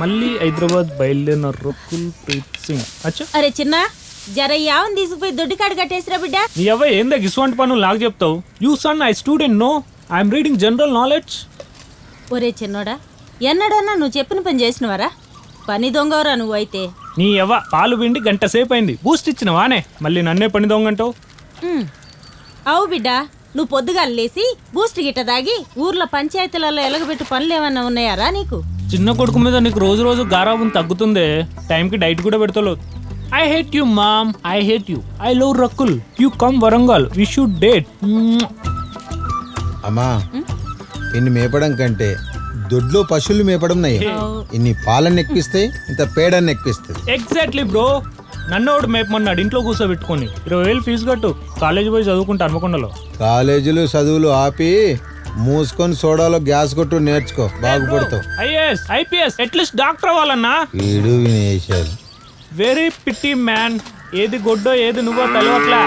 మళ్ళీ హైదరాబాద్ బయలుదేరిన రకుల్ ప్రీత్ సింగ్. అచ్చా అరే చిన్న జర యావని తీసుకుపోయి దొడ్డికాడు కట్టేసిరా బిడ్డ. నీ అవ్వ ఏందా ఇటువంటి పనులు నాకు చెప్తావు? You son I student no I'm reading general knowledge. ఒరే చిన్నోడా, ఎన్నడన్నా నువ్వు చెప్పిన పని చేసినవారా? పని దొంగవరా నువ్వు అయితే. నీ అవ్వ పాలు పిండి గంట సేపు అయింది, బూస్ట్ ఇచ్చినవానే మళ్ళీ నన్నే పని దొంగంటావు. అవు బిడ్డ, నువ్వు పొద్దుగా లేసి బూస్ట్ గిట్ట దాగి ఊర్లో పంచాయతీలలో ఎలగబెట్టు పనులు ఏమన్నా ఉన్నాయారా నీకు? చిన్న కొడుకు మీద నీకు రోజు రోజు గారాబం తగ్గుతుందే, టైంకి డైట్ కూడా పెడతలేదు. I hate you mom, I hate you, I love Rakul, you come Warangal, we should date. అమ్మా ఇన్ని మేపడం కంటే దొడ్లో పశువులు మేపడం నయ్య. ఇన్ని పాలన్ని ఎక్కిస్తే ఇంత పేడన్ని ఎక్కిస్తుంది. ఎగ్జాక్ట్లీ బ్రో, నన్నోడు మేపమన్నాడు ఇంట్లో కూర్చోబెట్టుకొని. 20,000 ఫీజు కట్టు, కాలేజీ పోయి చదువుకుంటా హన్మకొండలో. కాలేజీలు చదువులు ఆపి మూసుకొని సోడాలో గ్యాస్ కొట్టు నేర్చుకో, బాగుపడతావు. ఐఏఎస్ ఐపీఎస్ అట్లీస్ట్ డాక్టర్ అవ్వాలన్నా. వీడు వినేశారు. వెరీ పిట్టి మ్యాన్, ఏది గొడ్డో ఏది నువ్వో తెలియట్లా.